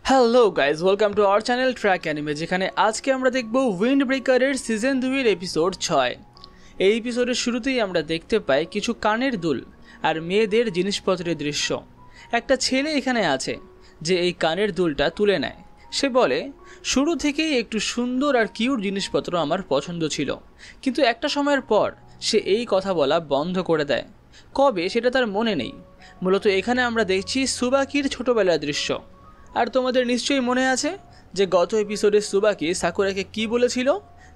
Hello guys, welcome to our channel track anime, যেখানে আজকে আমরা দেখব উইন্ড ব্রেকারের সিজন 2-এর এপিসোড 6। এই এপিসোডের শুরুতেই আমরা দেখতে পাই কিছু কানের দুল আর মেয়েদের জিনিসপত্রের দৃশ্য। একটা ছেলে এখানে আছে যে এই কানের দুলটা তুলে নেয়। সে বলে, শুরু থেকেই একটু সুন্দর আর কিউট জিনিসপত্র আমার পছন্দ ছিল, কিন্তু একটা সময়ের পর সে এই কথা বলা বন্ধ করে দেয়। কবে সেটা তার মনে নেই। মূলত এখানে আমরা দেখছি সুবাকির ছোটবেলার দৃশ্য। আর তোমাদের নিশ্চয়ই মনে আছে যে গত এপিসোডে সুবাকি সাকুরাকে কি বলেছিল,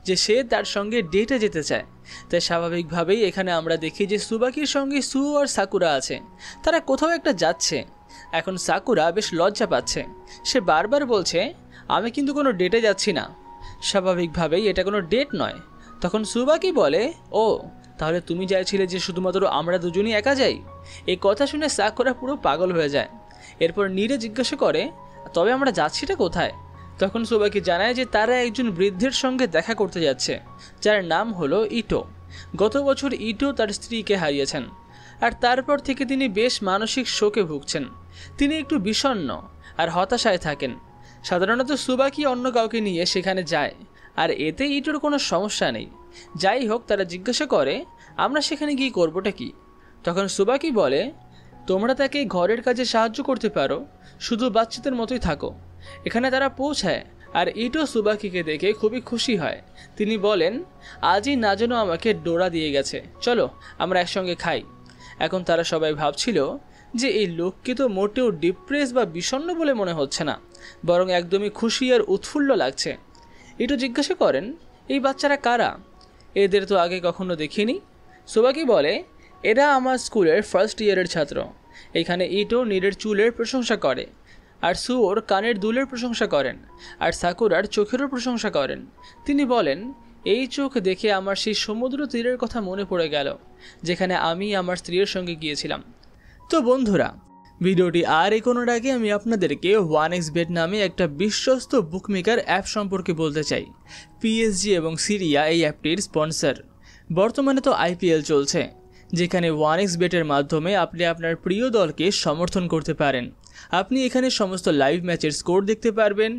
যে সে তার সঙ্গে ডেটে যেতে চায়। তাই স্বাভাবিকভাবেই এখানে আমরা দেখি যে সুবাকির সঙ্গে সু আর সাকুরা আছে, তারা কোথাও একটা যাচ্ছে। এখন সাকুরা বেশ লজ্জা পাচ্ছে, সে বারবার বলছে, আমি কিন্তু কোনো ডেটে যাচ্ছি না। স্বাভাবিকভাবেই এটা কোনো ডেট নয়। তখন সুবাকি বলে, ও তাহলে তুমি চাইছিলে যে শুধুমাত্র আমরা দুজনই একা যাই। এই কথা শুনে সাকুরা পুরো পাগল হয়ে যায়। এরপর নীরে জিজ্ঞাসা করে, তবে আমরা যাচ্ছিটা কোথায়? তখন সুবাকি জানায় যে তারা একজন বৃদ্ধের সঙ্গে দেখা করতে যাচ্ছে, যার নাম হলো ইটো। গত বছর ইটো তার স্ত্রীকে হারিয়েছেন, আর তারপর থেকে তিনি বেশ মানসিক শোকে ভুগছেন। তিনি একটু বিষণ্ণ আর হতাশায় থাকেন। সাধারণত সুবাকি অন্য কাউকে নিয়ে সেখানে যায়, আর এতে ইটোর কোনো সমস্যা নেই। যাই হোক, তারা জিজ্ঞাসা করে, আমরা সেখানে গিয়ে করবোটা কি? তখন সুবাকি বলে, তোমরা তাকে ঘরের কাজে সাহায্য করতে পারো, শুধু বাচ্চাদের মতোই থাকো। এখানে তারা পৌঁছায়, আর ইটো সুবাকিকে দেখে খুবই খুশি হয়। তিনি বলেন, আজই না যেন আমাকে ডোরা দিয়ে গেছে, চলো আমরা একসঙ্গে খাই। এখন তারা সবাই ভাবছিল যে এই লোককে তো মোটেও ডিপ্রেস বা বিষণ্ণ বলে মনে হচ্ছে না, বরং একদমই খুশি আর উৎফুল্ল লাগছে। ইটো জিজ্ঞাসা করেন, এই বাচ্চারা কারা? এদের তো আগে কখনো দেখিনি। সুবাকি বলে, এরা আমার স্কুলের ফার্স্ট ইয়ারের ছাত্র। এখানে ইটো নীরের চুলের প্রশংসা করে, আর সুওর কানের দুলের প্রশংসা করেন, আর সাকুরার চোখেরও প্রশংসা করেন। তিনি বলেন, এই চোখ দেখে আমার সেই সমুদ্র তীরের কথা মনে পড়ে গেল, যেখানে আমি আমার স্ত্রীর সঙ্গে গিয়েছিলাম। তো বন্ধুরা, ভিডিওটি আর এগোনোর আগে আমি আপনাদেরকে 1xBet নামে একটা বিশ্বস্ত বুকমেকার অ্যাপ সম্পর্কে বলতে চাই। পিএসজি এবং সিরিয়া এই অ্যাপটির স্পন্সর। বর্তমানে তো আইপিএল চলছে, যেখানে 1xBet-এর মাধ্যমে আপনি আপনার প্রিয় দলকে সমর্থন করতে পারেন। আপনি এখানে সমস্ত লাইভ ম্যাচের স্কোর দেখতে পারবেন,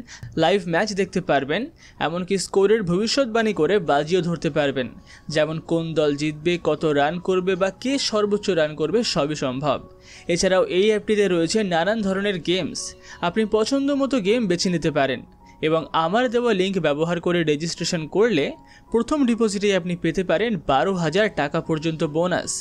লাইভ ম্যাচ দেখতে পারবেন, এমনকি স্কোরের ভবিষ্যৎবাণী করে বাজিও ধরতে পারবেন, যেমন কোন দল জিতবে, কত রান করবে বা কে সর্বোচ্চ রান করবে, সবই সম্ভব। এছাড়াও এই অ্যাপটিতে রয়েছে নানান ধরনের গেমস। আপনি পছন্দ মতো গেম বেছে নিতে পারেন, এবং আমার দেওয়া লিঙ্ক ব্যবহার করে রেজিস্ট্রেশন করলে প্রথম ডিপোজিটে আপনি পেতে পারেন 12,000 টাকা পর্যন্ত বোনাস।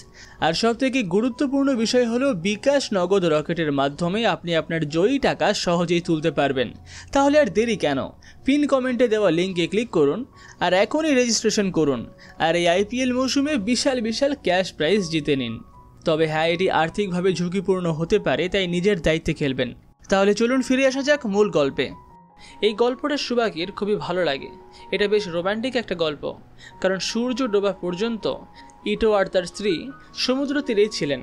আর সবথেকে গুরুত্বপূর্ণ বিষয় হলো, বিকাশ নগদ রকেটের মাধ্যমে আপনি আপনার জয়ী টাকা সহজেই তুলতে পারবেন। তাহলে আর দেরি কেন? পিন কমেন্টে দেওয়া লিঙ্কে ক্লিক করুন আর এখনই রেজিস্ট্রেশন করুন, আর এই আইপিএল মৌসুমে বিশাল বিশাল ক্যাশ প্রাইজ জিতে নিন। তবে হ্যাঁ, এটি আর্থিকভাবে ঝুঁকিপূর্ণ হতে পারে, তাই নিজের দায়িত্বে খেলবেন। তাহলে চলুন ফিরে আসা যাক মূল গল্পে। এই গল্পটা সুবাকির খুবই ভালো লাগে। এটা বেশ রোমান্টিক একটা গল্প, কারণ সূর্য ডোবা পর্যন্ত ইটো আর তার স্ত্রী সমুদ্র তীরেই ছিলেন,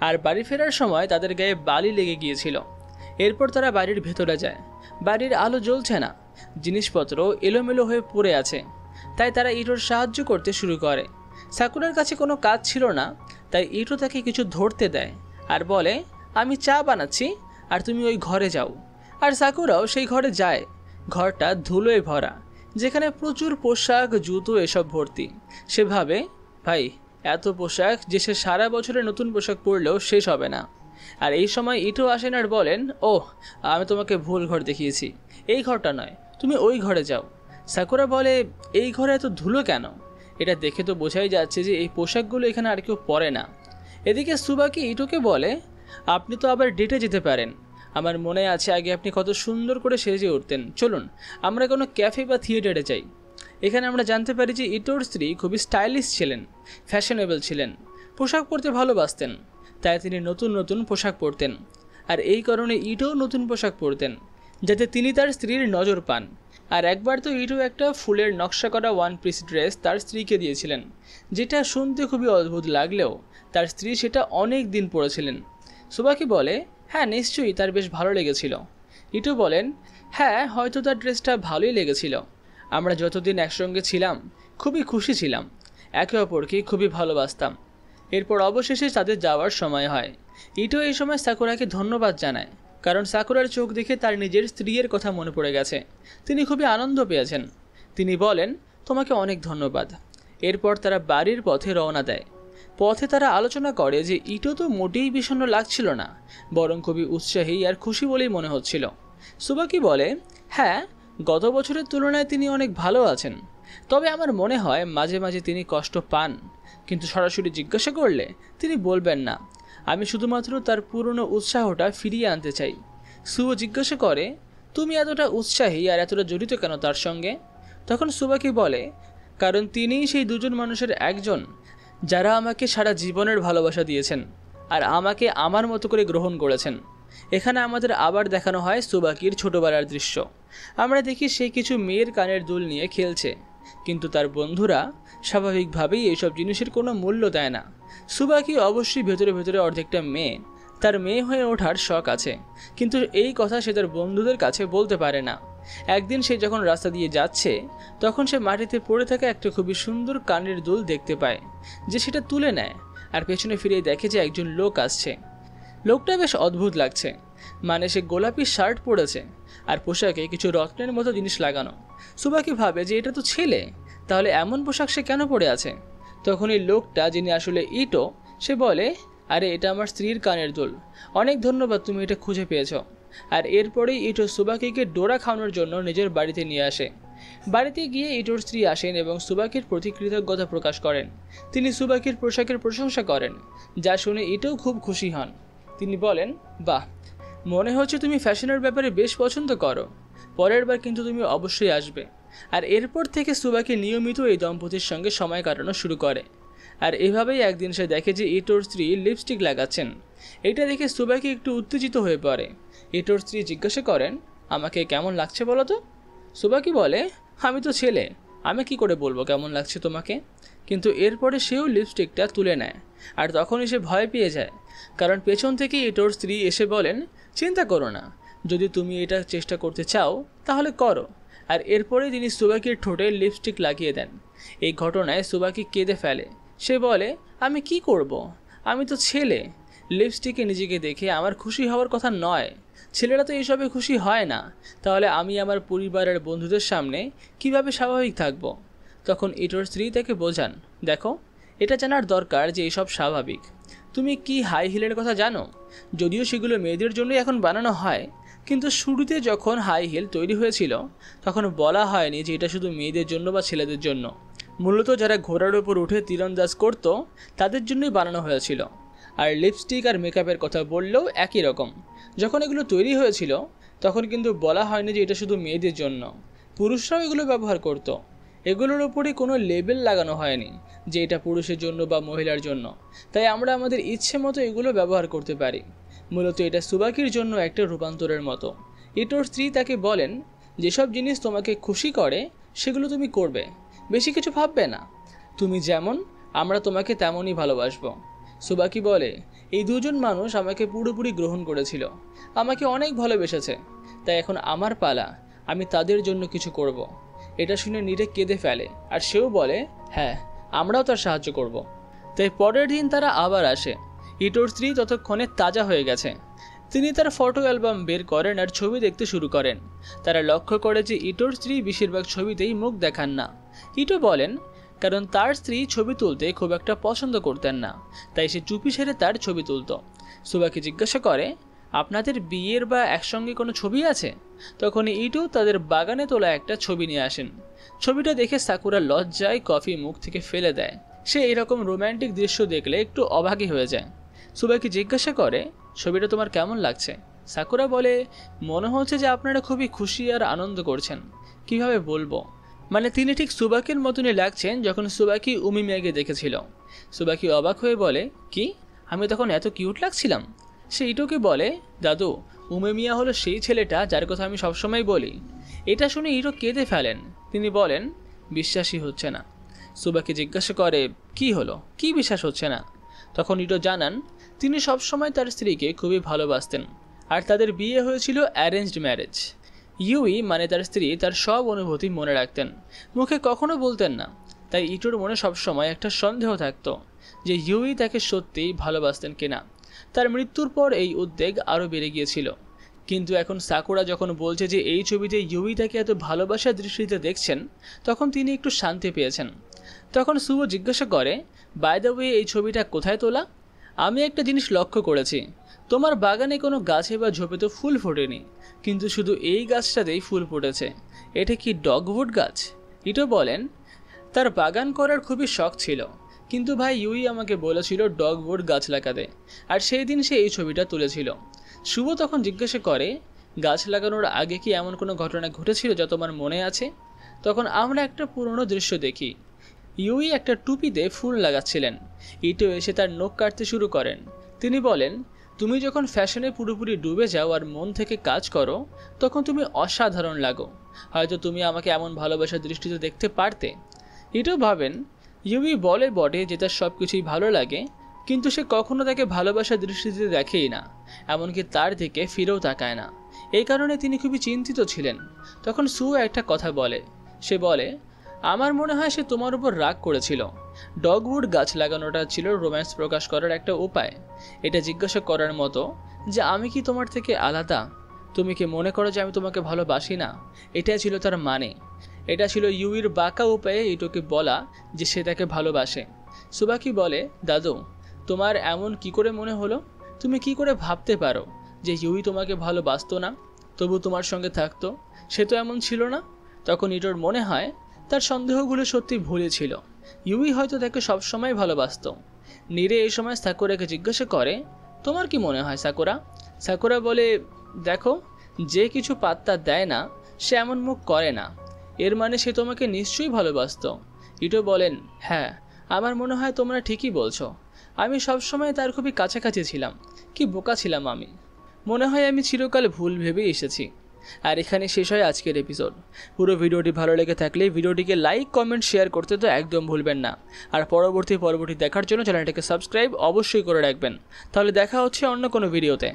আর বাড়ি ফেরার সময় তাদের গায়ে বালি লেগে গিয়েছিল। এরপর তারা বাড়ির ভেতরে যায়। বাড়ির আলো জ্বলছে না, জিনিসপত্র এলোমেলো হয়ে পড়ে আছে, তাই তারা ইটোর সাহায্য করতে শুরু করে। সাকুরার কাছে কোনো কাজ ছিল না, তাই ইটো তাকে কিছু ধরতে দেয় আর বলে, আমি চা বানাচ্ছি আর তুমি ওই ঘরে যাও। আর সাকুরাও সেই ঘরে যায়। ঘরটা ধুলোয় ভরা, যেখানে প্রচুর পোশাক, জুতো এসব ভর্তি। সে ভাবে, ভাই এত পোশাক যে সে সারা বছরে নতুন পোশাক পরলেও শেষ হবে না। আর এই সময় ইটো আসেন আর বলেন, ওহ আমি তোমাকে ভুল ঘর দেখিয়েছি, এই ঘরটা নয়, তুমি ওই ঘরে যাও। সাকুরা বলে, এই ঘরে এত ধুলো কেন? এটা দেখে তো বোঝাই যাচ্ছে যে এই পোশাকগুলো এখানে আর কেউ পরে না। এদিকে সুবাকি ইটোকে বলে, আপনি তো আবার ডেটে যেতে পারেন। আমার মনে আছে আগে আপনি কত সুন্দর করে সেজে উঠতেন, চলুন আমরা কোনো ক্যাফে বা থিয়েটারে যাই। এখানে আমরা জানতে পারি যে ইটোর স্ত্রী খুবই স্টাইলিশ ছিলেন, ফ্যাশনেবল ছিলেন, পোশাক পরতে ভালোবাসতেন, তাই তিনি নতুন নতুন পোশাক পরতেন। আর এই কারণে ইটোও নতুন পোশাক পরতেন, যাতে তিনি তার স্ত্রীর নজর পান। আর একবার তো ইটো একটা ফুলের নকশা করা ওয়ান পিস ড্রেস তার স্ত্রীকে দিয়েছিলেন, যেটা শুনতে খুবই অদ্ভুত লাগলেও তার স্ত্রী সেটা অনেক দিন পরেছিলেন। সুবাকি বলে, হ্যাঁ নিশ্চয়ই তার বেশ ভালো লেগেছিল। ইটো বলেন, হ্যাঁ হয়তো তার ড্রেসটা ভালোই লেগেছিল। আমরা যতদিন একসঙ্গে ছিলাম খুবই খুশি ছিলাম, একে অপরকে খুবই ভালোবাসতাম। এরপর অবশেষে তাদের যাওয়ার সময় হয়। ইটো এই সময় সাকুরাকে ধন্যবাদ জানায়, কারণ সাকুরার চোখ দেখে তার নিজের স্ত্রীর কথা মনে পড়ে গেছে। তিনি খুবই আনন্দ পেয়েছেন। তিনি বলেন, তোমাকে অনেক ধন্যবাদ। এরপর তারা বাড়ির পথে রওনা দেয়। পথে তারা আলোচনা করে যে ইটো তো মোটেই বিষণ্ণ লাগছিল না, বরং খুবই উৎসাহী আর খুশি বলেই মনে হচ্ছিল। সুবাকি বলে, হ্যাঁ, গত বছরের তুলনায় তিনি অনেক ভালো আছেন, তবে আমার মনে হয় মাঝে মাঝে তিনি কষ্ট পান, কিন্তু সরাসরি জিজ্ঞাসা করলে তিনি বলবেন না। আমি শুধুমাত্র তার পুরনো উৎসাহটা ফিরিয়ে আনতে চাই। সুও জিজ্ঞাসা করে, তুমি এতটা উৎসাহী আর এতটা জড়িত কেন তার সঙ্গে? তখন সুবাকি বলে, কারণ তিনিই সেই দুজন মানুষের একজন যারা আমাকে সারা জীবনের ভালোবাসা দিয়েছেন আর আমাকে আমার মতো করে গ্রহণ করেছেন। এখানে আমাদের আবার দেখানো হয় সুবাকির ছোটবেলার দৃশ্য। আমরা দেখি সে কিছু মেয়ের কানের দুল নিয়ে খেলছে, কিন্তু তার বন্ধুরা স্বাভাবিকভাবেই এইসব জিনিসের কোনো মূল্য দেয় না। সুবাকি অবশ্যই ভেতরে ভেতরে অর্ধেকটা মেয়ে, তার মেয়ে হয়ে ওঠার শখ আছে, কিন্তু এই কথা সে তার বন্ধুদের কাছে বলতে পারে না। একদিন সে যখন রাস্তা দিয়ে যাচ্ছে, তখন সে মাটিতে পড়ে থাকা একটা খুবই সুন্দর কানের দুল দেখতে পায়, যে সেটা তুলে নেয় আর পেছনে ফিরে দেখে যে একজন লোক আসছে। লোকটা বেশ অদ্ভুত লাগছে, মানে সে গোলাপি শার্ট পরেছে আর পোশাকে কিছু রত্নের মতো জিনিস লাগানো। সুবাকি ভাবে যে এটা তো ছেলে, তাহলে এমন পোশাক সে কেন পরে আছে? তখন এই লোকটা, যিনি আসলে ইটো, সে বলে, আরে এটা আমার স্ত্রীর কানের দুল, অনেক ধন্যবাদ, তুমি এটা খুঁজে পেয়েছ। আর এরপরেই ইটো সুবাকিকে ডোরা খাওয়ানোর জন্য নিজের বাড়িতে নিয়ে আসে। বাড়িতে গিয়ে ইটোর স্ত্রী আসেন এবং সুবাকির প্রতি কৃতজ্ঞতা প্রকাশ করেন। তিনি সুবাকির পোশাকের প্রশংসা করেন, যা শুনে ইটো খুব খুশি হন। তিনি বলেন, বাহ, মনে হচ্ছে তুমি ফ্যাশনের ব্যাপারে বেশ পছন্দ করো, পরের বার কিন্তু তুমি অবশ্যই আসবে। আর এরপর থেকে সুবাকি নিয়মিত এই দম্পতির সঙ্গে সময় কাটানো শুরু করে। আর এভাবেই একদিন সে দেখে যে ইটোর স্ত্রী লিপস্টিক লাগাচ্ছেন। এটা দেখে সুবাকি একটু উত্তেজিত হয়ে পড়ে। ইটোর স্ত্রী জিজ্ঞাসা করেন, আমাকে কেমন লাগছে বলো তো? সুবাকি বলে, আমি তো ছেলে, আমি কি করে বলবো কেমন লাগছে তোমাকে? কিন্তু এরপরে সেও লিপস্টিকটা তুলে নেয়, আর তখনই সে ভয় পেয়ে যায়, কারণ পেছন থেকে ইটোর স্ত্রী এসে বলেন, চিন্তা করো না, যদি তুমি এটা চেষ্টা করতে চাও তাহলে করো। আর এরপরে তিনি সুবাকির ঠোঁটে লিপস্টিক লাগিয়ে দেন। এই ঘটনায় সুবাকি কেঁদে ফেলে। সে বলে, আমি কি করব? আমি তো ছেলে, লিপস্টিকে নিজেকে দেখে আমার খুশি হওয়ার কথা নয়। ছেলেরা তো এইসবে খুশি হয় না, তাহলে আমি আমার পরিবারের বন্ধুদের সামনে কিভাবে স্বাভাবিক থাকব? তখন ইটোর স্ত্রী তাকে বোঝান, দেখো, এটা জানার দরকার যে এসব স্বাভাবিক। তুমি কি হাই হিলের কথা জানো? যদিও সেগুলো মেয়েদের জন্যই এখন বানানো হয়, কিন্তু শুরুতে যখন হাই হিল তৈরি হয়েছিল তখন বলা হয়নি যে এটা শুধু মেয়েদের জন্য বা ছেলেদের জন্য। মূলত যারা ঘোড়ার উপর উঠে তীরন্দাজ করত তাদের জন্যই বানানো হয়েছিল। আর লিপস্টিক আর মেকআপের কথা বললেও একই রকম। যখন এগুলো তৈরি হয়েছিল তখন কিন্তু বলা হয়নি যে এটা শুধু মেয়েদের জন্য, পুরুষরাও এগুলো ব্যবহার করত। এগুলোর ওপরে কোনো লেবেল লাগানো হয়নি যে এটা পুরুষের জন্য বা মহিলার জন্য, তাই আমরা আমাদের ইচ্ছে মতো এগুলো ব্যবহার করতে পারি। মূলত এটা সুবাকির জন্য একটা রূপান্তরের মতো। ইটোর স্ত্রী তাকে বলেন, যেসব জিনিস তোমাকে খুশি করে সেগুলো তুমি করবে, বেশি কিছু ভাববে না। তুমি যেমন, আমরা তোমাকে তেমনই ভালোবাসবো। সুবাকি বলে, এই দুজন মানুষ আমাকে পুরোপুরি গ্রহণ করেছিল, আমাকে অনেক ভালোবেসেছে, তাই এখন আমার পালা, আমি তাদের জন্য কিছু করব। এটা শুনে নীরে কেঁদে ফেলে, আর সেও বলে, হ্যাঁ, আমরাও তার সাহায্য করব। তাই পরের দিন তারা আবার আসে। ইটোর স্ত্রী ততক্ষণে তাজা হয়ে গেছে। তিনি তার ফটো অ্যালবাম বের করেন আর ছবি দেখতে শুরু করেন। তারা লক্ষ্য করে যে ইটোর স্ত্রী বেশিরভাগ ছবিতেই মুখ দেখান না। ইটো বলেন, কারণ তার স্ত্রী ছবি তুলতে খুব একটা পছন্দ করতেন না, তাই সে চুপি সেরে তার ছবি তুলত। সুবাকি জিজ্ঞাসা করে, আপনাদের বিয়ের বা একসঙ্গে কোনো ছবি আছে? তখন ইটো তাদের বাগানে তোলা একটা ছবি নিয়ে আসেন। ছবিটা দেখে সাকুরা লজ্জায় কফি মুখ থেকে ফেলে দেয়। সে এরকম রোম্যান্টিক দৃশ্য দেখলে একটু অবাকই হয়ে যায়। সুবাকি জিজ্ঞাসা করে, ছবিটা তোমার কেমন লাগছে? সাকুরা বলে, মনে হচ্ছে যে আপনারা খুবই খুশি আর আনন্দ করছেন। কিভাবে বলবো, মানে তিনি ঠিক সুবাকির মতনই লাগছেন যখন সুবাকি উমিমিয়াকে দেখেছিল। সুবাকি অবাক হয়ে বলে, কি, আমি তখন এত কিউট লাগছিলাম? সে ইটোকে বলে, দাদু, উমিমিয়া হলো সেই ছেলেটা যার কথা আমি সবসময় বলি। এটা শুনে ইটো কেঁদে ফেলেন। তিনি বলেন, বিশ্বাসই হচ্ছে না। সুবাকি জিজ্ঞাসা করে, কি হলো, কি বিশ্বাস হচ্ছে না? তখন ইটো জানান, তিনি সবসময় তার স্ত্রীকে খুবই ভালোবাসতেন আর তাদের বিয়ে হয়েছিল অ্যারেঞ্জড ম্যারেজ। ইউই মানে তার স্ত্রী তার সব অনুভূতি মনে রাখতেন, মুখে কখনো বলতেন না। তাই ইটোর মনে সবসময় একটা সন্দেহ থাকতো যে ইউই তাকে সত্যিই ভালোবাসতেন কিনা। তার মৃত্যুর পর এই উদ্বেগ আরও বেড়ে গিয়েছিল। কিন্তু এখন সাকুরা যখন বলছে যে এই ছবিতে ইউই তাকে এত ভালোবাসার দৃষ্টিতে দেখছেন, তখন তিনি একটু শান্তি পেয়েছেন। তখন শুভো জিজ্ঞাসা করে, বাই দ্য ওয়ে এই ছবিটা কোথায় তোলা? আমি একটা জিনিস লক্ষ্য করেছি, তোমার বাগানে কোনো গাছে বা ঝোপে তো ফুল ফোটেনি, কিন্তু শুধু এই গাছটাতেই ফুল ফুটেছে। এটা কি ডগউড গাছ? ইটো বলেন, তার বাগান করার খুবই শখ ছিল, কিন্তু ভাই ইউই আমাকে বলেছিল ডগউড গাছ লাগাতে, আর সেই দিন সে এই ছবিটা তুলেছিল। শুভ তখন জিজ্ঞাসা করে, গাছ লাগানোর আগে কি এমন কোনো ঘটনা ঘটেছিল যা তোমার মনে আছে? তখন আমরা একটা পুরনো দৃশ্য দেখি। ইউই একটা টুপিতে ফুল লাগাচ্ছিলেন। ইটো এসে তার নখ কাটতে শুরু করেন। তিনি বলেন, তুমি যখন ফ্যাশনে পুরোপুরি ডুবে যাও আর মন থেকে কাজ করো, তখন তুমি অসাধারণ লাগো। হয়তো তুমি আমাকে এমন ভালোবাসার দৃষ্টিতে দেখতে পারতে। ইটো ভাবেন, ইউই বলে বটে যে তার সব কিছুই ভালো লাগে, কিন্তু সে কখনো তাকে ভালোবাসার দৃষ্টিতে দেখেই না, এমনকি তার দিকে ফিরেও তাকায় না। এই কারণে তিনি খুবই চিন্তিত ছিলেন। তখন সু একটা কথা বলে। সে বলে, আমার মনে হয় সে তোমার উপর রাগ করেছিল। ডগউড গাছ লাগানোটা ছিল রোম্যান্স প্রকাশ করার একটা উপায়। এটা জিজ্ঞাসা করার মতো যে আমি কি তোমার থেকে আলাদা? তুমি কি মনে করো যে আমি তোমাকে ভালোবাসি না? এটাই ছিল তার মানে। এটা ছিল ইউইর বাঁকা উপায়ে ইটোকে বলা যে সে তাকে ভালোবাসে। সুবাকি বলে, দাদু, তোমার এমন কি করে মনে হলো? তুমি কি করে ভাবতে পারো যে ইউই তোমাকে ভালোবাসতো না, তবু তোমার সঙ্গে থাকতো? সে তো এমন ছিল না। তখন ইটোর মনে হয় তার সন্দেহগুলো সত্যি ভুলে ছিল। ইউই হয়তো তাকে সবসময় ভালোবাসত। নীরে এই সময় সাকুরাকে জিজ্ঞাসা করে, তোমার কি মনে হয় সাকুরা? সাকুরা বলে, দেখো, যে কিছু পাত্তা দেয় না সে এমন মুখ করে না, এর মানে সে তোমাকে নিশ্চয়ই ভালোবাসত। ইটো বলেন, হ্যাঁ, আমার মনে হয় তোমরা ঠিকই বলছো। আমি সবসময় তার খুবই কাছাকাছি ছিলাম। কি বোকা ছিলাম আমি। মনে হয় আমি চিরকাল ভুল ভেবেই এসেছি। আর এখানে শেষ হয় আজকের এপিসোড। পুরো ভিডিওটি ভালো লেগে থাকলে ভিডিওটিকে লাইক, কমেন্ট, শেয়ার করতে তো একদম ভুলবেন না। আর পরবর্তী দেখার জন্য চ্যানেলটিকে সাবস্ক্রাইব অবশ্যই করে রাখবেন। তাহলে দেখা হচ্ছে অন্য কোনো ভিডিওতে।